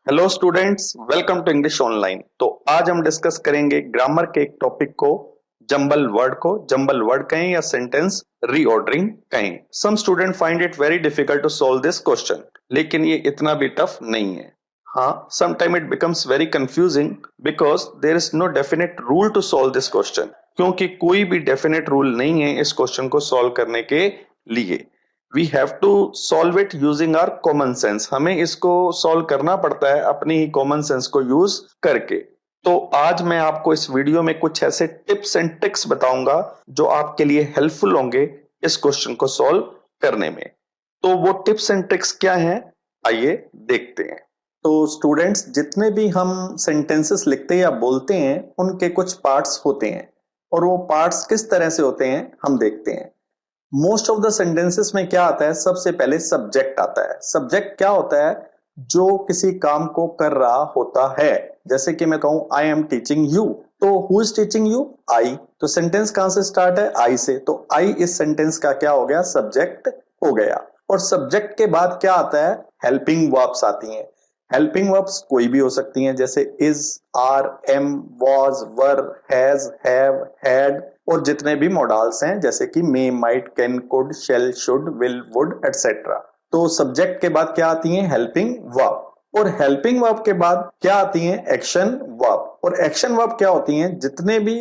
Hello students, welcome to English online. तो आज हम डिस्कस करेंगे ग्रामर के एक टॉपिक को, जंबल वर्ड कहें या सेंटेंस रीऑर्डरिंग कहें। Some student find it very difficult to solve this question, लेकिन ये इतना भी टफ नहीं है। हाँ, sometime it becomes very confusing because there is no definite rule to solve this question, क्योंकि कोई भी डेफिनेट रूल नहीं है इस क्वेश्चन को सॉल्व करने के लिए। We have to solve it using our common sense. हमें इसको सॉल्व करना पड़ता है अपनी ही कॉमन सेंस को यूज करके। तो आज मैं आपको इस वीडियो में कुछ ऐसे टिप्स एंड ट्रिक्स बताऊंगा जो आपके लिए हेल्पफुल होंगे इस क्वेश्चन को सॉल्व करने में। तो वो टिप्स एंड ट्रिक्स क्या हैं, आइए देखते हैं। तो स्टूडेंट्स, जितने भी हम सेंटेंसेस लिखते या बोलते हैं उनके कुछ पार्ट्स होते हैं, और वो पार्ट्स किस तरह से होते हैं हम देखते हैं। मोस्ट ऑफ द सेंटेंसेस में क्या आता है, सबसे पहले सब्जेक्ट आता है। सब्जेक्ट क्या होता है? जो किसी काम को कर रहा होता है। जैसे कि मैं कहूं आई एम टीचिंग यू, तो हु इज टीचिंग यू? आई। तो सेंटेंस कहां से स्टार्ट है? आई से। तो आई इस सेंटेंस का क्या हो गया? सब्जेक्ट हो गया। और सब्जेक्ट के बाद क्या आता है? हेल्पिंग वर्ब्स आती हैं। हेल्पिंग वर्ब्स कोई भी हो सकती हैं, जैसे is, are, am, was, were, has, have, had, और जितने भी मॉडल्स हैं जैसे कि may, might, can, could, shall, should, will, would etcetera. तो सब्जेक्ट के बाद क्या आती हैं? Helping verb. और हेल्पिंग वर्ब के बाद क्या आती हैं? Action verb. और एक्शन वर्ब क्या होती हैं? जितने भी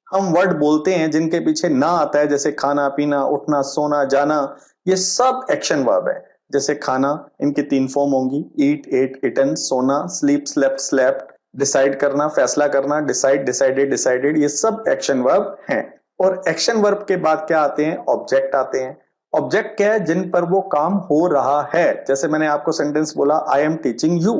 हम वर्ड बोलते हैं जिनके पीछे ना आता है, जैसे खाना, पीना, उठना, सोना, जाना, ये सब एक्शन वर्ब है। जैसे खाना, इनकी 3 फॉर्म होंगी, ईट, एट, इटन, सोना, स्लीप, स्लेप्ट, स्लेप्ट, डिसाइड करना, फैसला करना, डिसाइड, डिसाइडेड, डिसाइडेड, ये सब एक्शन वर्ब हैं। और एक्शन वर्ब के बाद क्या आते हैं? ऑब्जेक्ट आते हैं। ऑब्जेक्ट क्या है? जिन पर वो काम हो रहा है। जैसे मैंने आपको सेंटेंस बोला आई एम टीचिंग यू,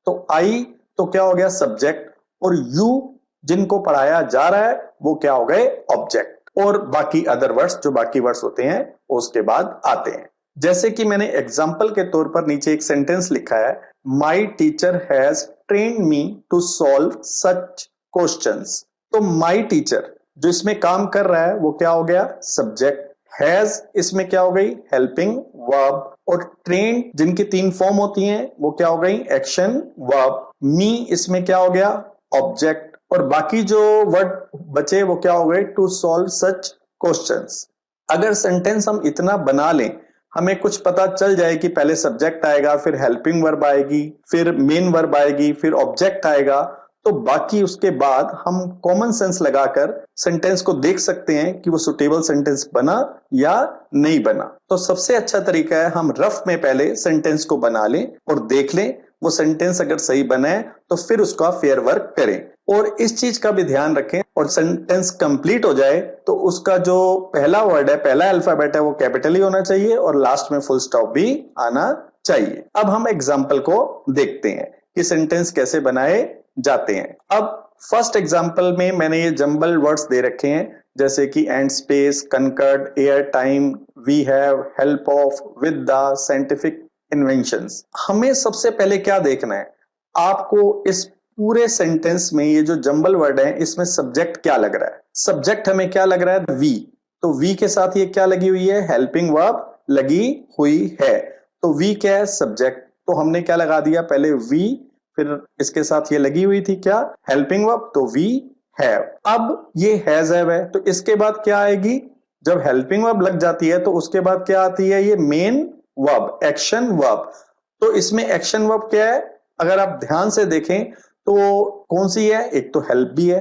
तो आई तो क्या हो गया? सब्जेक्ट। और यू जिनको पढ़ाया जा रहा है वो क्या हो गए? ऑब्जेक्ट। और बाकी अदर वर्ड्स, जो बाकी वर्ड्स होते हैं उसके बाद आते हैं। जैसे कि मैंने एग्जाम्पल के तौर पर नीचे एक सेंटेंस लिखा है, my teacher has train me to solve such questions. तो माई टीचर जो इसमें काम कर रहा है वो क्या हो गया? सब्जेक्ट। हैज इसमें क्या हो गई? Helping verb. और ट्रेन जिनकी 3 फॉर्म होती हैं वो क्या हो गई? Action verb. मी इसमें क्या हो गया? ऑब्जेक्ट। और बाकी जो वर्ड बचे वो क्या हो गए? To solve such questions. अगर सेंटेंस हम इतना बना लें, हमें कुछ पता चल जाए कि पहले सब्जेक्ट आएगा, फिर हेल्पिंग वर्ब आएगी, फिर मेन वर्ब आएगी, फिर ऑब्जेक्ट आएगा, तो बाकी उसके बाद हम कॉमन सेंस लगाकर सेंटेंस को देख सकते हैं कि वो सुटेबल सेंटेंस बना या नहीं बना। तो सबसे अच्छा तरीका है हम रफ में पहले सेंटेंस को बना लें और देख लें वो सेंटेंस अगर सही बना है तो फिर उसका फेयर वर्क करें। और इस चीज का भी ध्यान रखें, और सेंटेंस कंप्लीट हो जाए तो उसका जो पहला वर्ड है, पहला अल्फाबेट है, वो कैपिटल ही होना चाहिए और लास्ट में फुल स्टॉप भी आना चाहिए। अब हम एग्जाम्पल को देखते हैं कि सेंटेंस कैसे बनाए जाते हैं। अब फर्स्ट एग्जाम्पल में मैंने ये जंबल वर्ड्स दे रखे हैं, जैसे कि and, space, conquered, air, time, we have, help of, with the, scientific inventions. हमें सबसे पहले क्या देखना है? आपको इस पूरे सेंटेंस में ये जो जंबल वर्ड है इसमें सब्जेक्ट क्या लग रहा है? सब्जेक्ट हमें क्या लग रहा है? वी। तो वी के साथ ये क्या लगी हुई है? हेल्पिंग वर्ब लगी हुई है। तो वी क्या है? सब्जेक्ट। तो हमने क्या लगा दिया? पहले वी, फिर इसके साथ ये लगी हुई थी क्या? हेल्पिंग वर्ब, तो वी हैव। अब ये हैज हैव है, तो इसके बाद क्या आएगी? जब हेल्पिंग वर्ब लग जाती है तो उसके बाद क्या आती है? ये मेन वर्ब, एक्शन वर्ब। तो इसमें एक्शन वर्ब क्या है? अगर आप ध्यान से देखें तो कौन सी है? एक तो हेल्प भी है,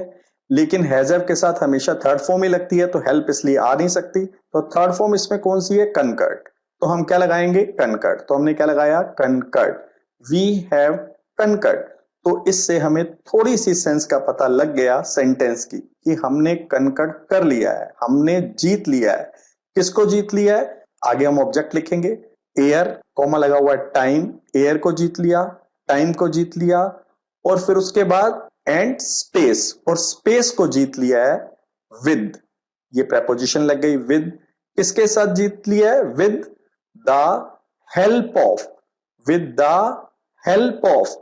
लेकिन हैज हैव के साथ हमेशा थर्ड फॉर्म ही लगती है, तो हेल्प इसलिए आ नहीं सकती। तो थर्ड फॉर्म इसमें कौन सी है? कनकर्ड। तो हम क्या लगाएंगे? कनकर्ड। तो हमने क्या लगाया? कनकर्ड। We have conquered. तो इससे हमें थोड़ी सी सेंस का पता लग गया सेंटेंस की, कि हमने कनकर्ड कर लिया है, हमने जीत लिया है। किसको जीत लिया है? आगे हम ऑब्जेक्ट लिखेंगे, एयर, कॉमा लगा हुआ है, टाइम, एयर को जीत लिया, टाइम को जीत लिया, और फिर उसके बाद एंड स्पेस, और स्पेस को जीत लिया है विद। ये प्रेपोजिशन लग गई विद। किसके साथ जीत लिया है? With the help of, with the help of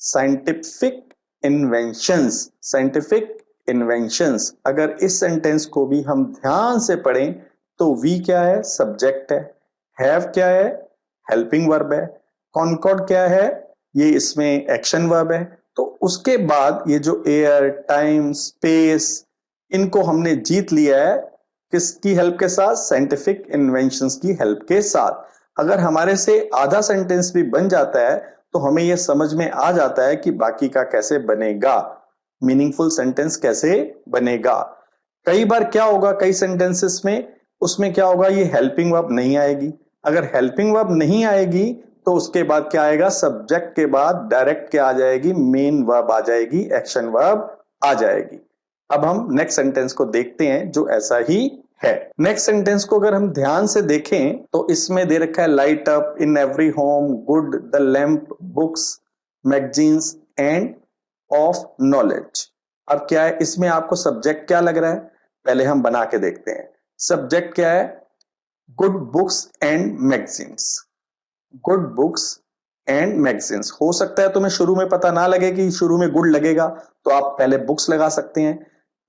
scientific inventions, scientific inventions. अगर इस सेंटेंस को भी हम ध्यान से पढ़ें तो वी क्या है? सब्जेक्ट है। हैव क्या है? हेल्पिंग वर्ब है। कॉन्कॉर्ड क्या है? ये इसमें एक्शन वर्ब है। तो उसके बाद ये जो एयर, टाइम, स्पेस, इनको हमने जीत लिया है किसकी हेल्प के साथ? साइंटिफिक इन्वेंशंस की हेल्प के साथ। अगर हमारे से आधा सेंटेंस भी बन जाता है तो हमें यह समझ में आ जाता है कि बाकी का कैसे बनेगा, मीनिंगफुल सेंटेंस कैसे बनेगा। कई बार क्या होगा, कई सेंटेंसेस में उसमें क्या होगा, ये हेल्पिंग वर्ब नहीं आएगी। अगर हेल्पिंग वर्ब नहीं आएगी तो उसके बाद क्या आएगा? सब्जेक्ट के बाद डायरेक्ट क्या आ जाएगी? मेन वर्ब आ जाएगी, एक्शन वर्ब आ जाएगी। अब हम नेक्स्ट सेंटेंस को देखते हैं जो ऐसा ही है। नेक्स्ट सेंटेंस को अगर हम ध्यान से देखें तो इसमें दे रखा है light up in every home, good, the lamp, books, magazines end of knowledge. अब क्या है इसमें? आपको सब्जेक्ट क्या लग रहा है? पहले हम बना के देखते हैं। सब्जेक्ट क्या है? Good books and magazines. Good books and magazines. हो सकता है तुम्हें शुरू में पता ना लगे कि शुरू में गुड लगेगा, तो आप पहले बुक्स लगा सकते हैं,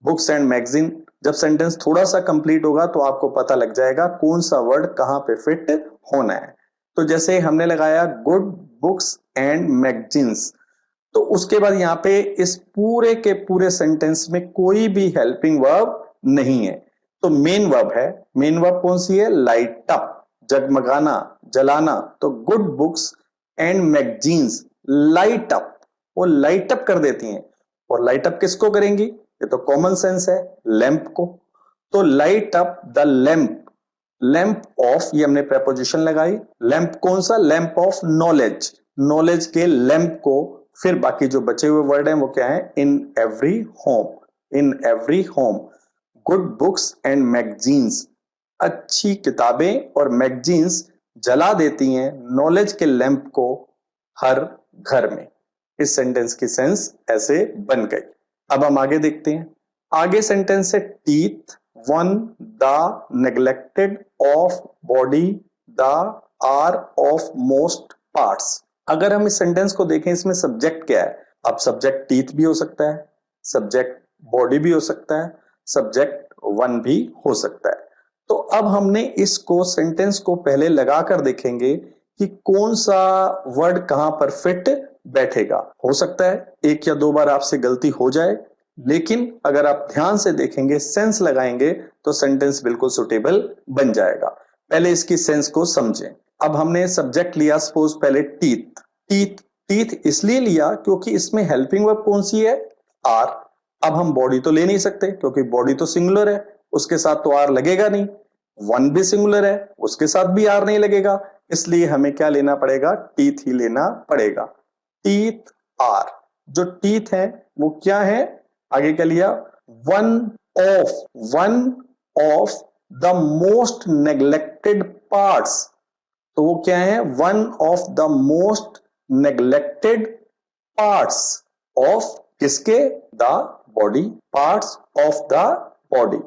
बुक्स एंड मैगजीन। जब सेंटेंस थोड़ा सा कंप्लीट होगा तो आपको पता लग जाएगा कौन सा वर्ड कहां पे फिट होना है। तो जैसे हमने लगाया गुड बुक्स एंड मैगजीन्स, तो उसके बाद यहां पे इस पूरे के पूरे सेंटेंस में कोई भी हेल्पिंग वर्ब नहीं है। तो मेन वर्ब है। मेन वर्ब कौन सी है? लाइट अप, जगमगाना, जलाना। तो good books and magazines light up, वो लाइट अप कर देती हैं। और लाइट अप किसको करेंगी? ये तो कॉमन सेंस है, लैंप को। तो light up the lamp, lamp of, ये हमने प्रेपोजिशन लगाई। लैंप कौन सा? लैंप ऑफ नॉलेज, नॉलेज के लैंप को। फिर बाकी जो बचे हुए वर्ड हैं वो क्या है? In every home, in every home. Good books and magazines, अच्छी किताबें और मैगजीन्स जला देती हैं नॉलेज के लैंप को हर घर में। इस सेंटेंस की सेंस ऐसे बन गई। अब हम आगे देखते हैं। आगे सेंटेंस है teeth one the neglected of body the are of most parts. अगर हम इस सेंटेंस को देखें, इसमें सब्जेक्ट क्या है? अब सब्जेक्ट टीथ भी हो सकता है, सब्जेक्ट बॉडी भी हो सकता है, सब्जेक्ट वन भी हो सकता है। तो अब हमने इसको सेंटेंस को पहले लगाकर देखेंगे कि कौन सा वर्ड कहां पर फिट बैठेगा। हो सकता है एक या दो बार आपसे गलती हो जाए, लेकिन अगर आप ध्यान से देखेंगे, सेंस लगाएंगे, तो सेंटेंस बिल्कुल सुटेबल बन जाएगा। पहले इसकी सेंस को समझें। अब हमने सब्जेक्ट लिया सपोज पहले टीथ। टीथ, टीथ इसलिए लिया क्योंकि इसमें हेल्पिंग वर्ब कौन सी है? आर। अब हम बॉडी तो ले नहीं सकते क्योंकि बॉडी तो सिंगुलर है, उसके साथ तो आर लगेगा नहीं। वन भी सिंगुलर है, उसके साथ भी आर नहीं लगेगा। इसलिए हमें क्या लेना पड़ेगा? टीथ ही लेना पड़ेगा। Teeth are. जो टीथ है वो क्या है? आगे क्या लिया? One of, one of the most neglected parts. तो वो क्या है? One of the most neglected parts of किसके? The body, parts of the body.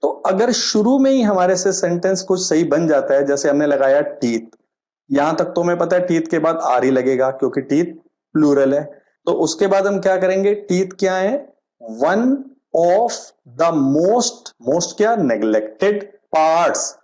तो अगर शुरू में ही हमारे से सेंटेंस कुछ सही बन जाता है, जैसे हमने लगाया टीथ, यहां तक तो हमें पता है टीथ के बाद आर ही लगेगा क्योंकि टीथ प्लूरल है। तो उसके बाद हम क्या करेंगे? टीथ क्या है? One of the most, most क्या? Neglected parts.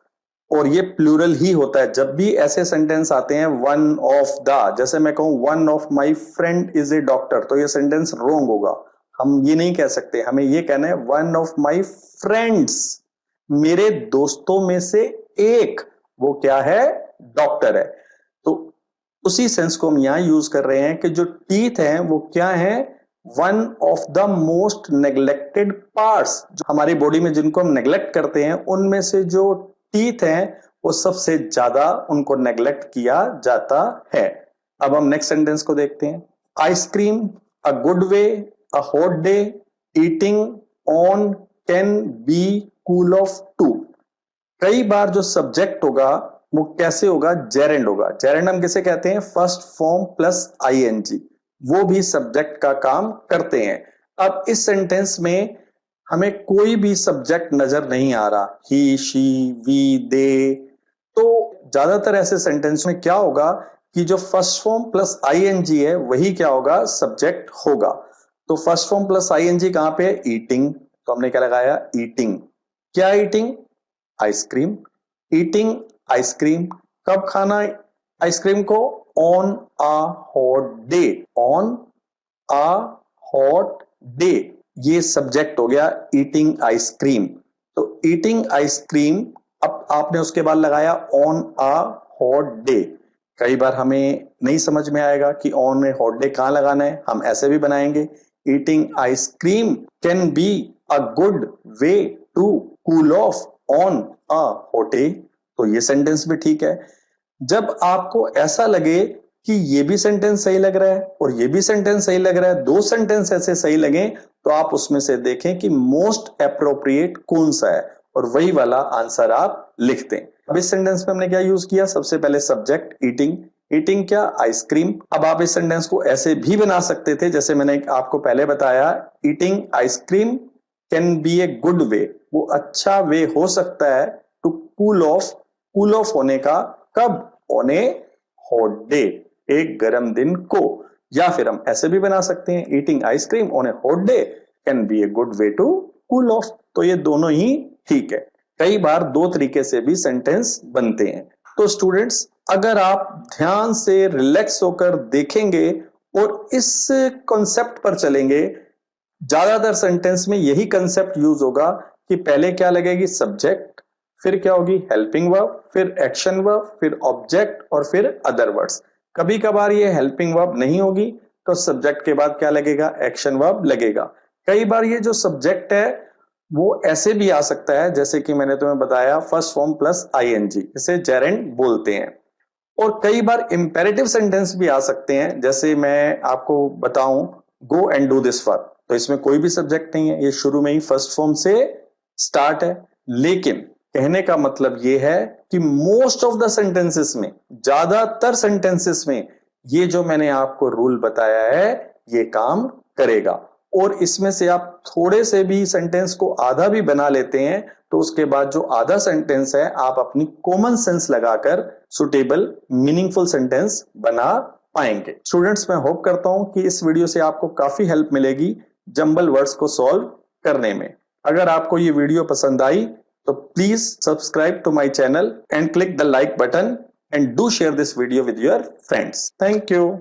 और ये प्लूरल ही होता है जब भी ऐसे सेंटेंस आते हैं वन ऑफ द। जैसे मैं कहूं one of my friend is a doctor, तो ये सेंटेंस रॉन्ग होगा। हम ये नहीं कह सकते, हमें ये कहना है वन ऑफ माई फ्रेंड्स, मेरे दोस्तों में से एक वो क्या है? डॉक्टर है। तो उसी सेंस को हम यहां यूज कर रहे हैं कि जो टीथ है वो क्या है? One of the most neglected parts. जो हमारी बॉडी में जिनको हम नेग्लेक्ट करते हैं, उनमें से जो टीथ हैं वो सबसे ज्यादा उनको नेग्लेक्ट किया जाता है। अब हम नेक्स्ट सेंटेंस को देखते हैं। Ice cream, a good way, a hot day, eating on can be cool off to. कई बार जो सब्जेक्ट होगा वो कैसे होगा? जेरेंड होगा। जेरेंड हम किसे कहते हैं? फर्स्ट फॉर्म प्लस आईएनजी, वो भी सब्जेक्ट का काम करते हैं। अब इस सेंटेंस में हमें कोई भी सब्जेक्ट नजर नहीं आ रहा, ही, शी, वी, दे। तो ज्यादातर ऐसे सेंटेंस में क्या होगा कि जो फर्स्ट फॉर्म प्लस आईएनजी है वही क्या होगा? सब्जेक्ट होगा। तो फर्स्ट फॉर्म प्लस आईएनजी कहां पे है? ईटिंग। तो हमने क्या लगाया? ईटिंग। क्या ईटिंग? आइसक्रीम। Eating ice cream. कब खाना आइसक्रीम को? On a hot day, on a hot day, ये सब्जेक्ट हो गया ईटिंग आइसक्रीम। तो ईटिंग आइसक्रीम, अब आपने उसके बाद लगाया ऑन अ हॉट डे। कई बार हमें नहीं समझ में आएगा कि ऑन ए हॉट डे कहां लगाना है, हम ऐसे भी बनाएंगे, eating ice cream can be a good way to cool off on a hot day. तो ये सेंटेंस भी ठीक है। जब आपको ऐसा लगे कि ये भी सेंटेंस सही लग रहा है और ये भी सेंटेंस सही लग रहा है, दो सेंटेंस ऐसे सही लगे, तो आप उसमें से देखें कि मोस्ट एप्रोप्रिएट कौन सा है और वही वाला आंसर आप लिख दें। अब इस सेंटेंस में हमने क्या यूज किया, सबसे पहले सब्जेक्ट ईटिंग, ईटिंग क्या, आइसक्रीम। अब आप इस सेंटेंस को ऐसे भी बना सकते थे जैसे मैंने आपको पहले बताया, eating ice cream can be a good way, वो अच्छा वे हो सकता है to cool off, cool off होने का, कब, ऑन ए हॉट डे, एक गर्म दिन को। या फिर हम ऐसे भी बना सकते हैं, eating ice cream on a hot day can be a good way to cool off. तो ये दोनों ही ठीक है। कई बार दो तरीके से भी सेंटेंस बनते हैं। तो स्टूडेंट्स, अगर आप ध्यान से रिलैक्स होकर देखेंगे और इस कॉन्सेप्ट पर चलेंगे, ज्यादातर सेंटेंस में यही कंसेप्ट यूज होगा कि पहले क्या लगेगी, सब्जेक्ट, फिर क्या होगी, हेल्पिंग वर्ब, फिर एक्शन वर्ब, फिर ऑब्जेक्ट और फिर अदर वर्ड्स। कभी कभार ये हेल्पिंग वर्ब नहीं होगी तो सब्जेक्ट के बाद क्या लगेगा, एक्शन वर्ब लगेगा। कई बार ये जो सब्जेक्ट है वो ऐसे भी आ सकता है, जैसे कि मैंने तुम्हें बताया फर्स्ट फॉर्म प्लस आईएनजी, इसे जेरेंड बोलते हैं। और कई बार इंपेरेटिव सेंटेंस भी आ सकते हैं, जैसे मैं आपको बताऊं, go and do this work, तो इसमें कोई भी सब्जेक्ट नहीं है, ये शुरू में ही फर्स्ट फॉर्म से स्टार्ट है। लेकिन कहने का मतलब ये है कि मोस्ट ऑफ द सेंटेंसेस में, ज्यादातर सेंटेंसेस में, ये जो मैंने आपको रूल बताया है ये काम करेगा। और इसमें से आप थोड़े से भी सेंटेंस को आधा भी बना लेते हैं तो उसके बाद जो आधा सेंटेंस है आप अपनी कॉमन सेंस लगाकर सुटेबल मीनिंगफुल सेंटेंस बना पाएंगे। स्टूडेंट्स, मैं होप करता हूं कि इस वीडियो से आपको काफी हेल्प मिलेगी जंबल वर्ड्स को सॉल्व करने में। अगर आपको ये वीडियो पसंद आई तो please subscribe to my channel and click the like button and do share this video with your friends. Thank you.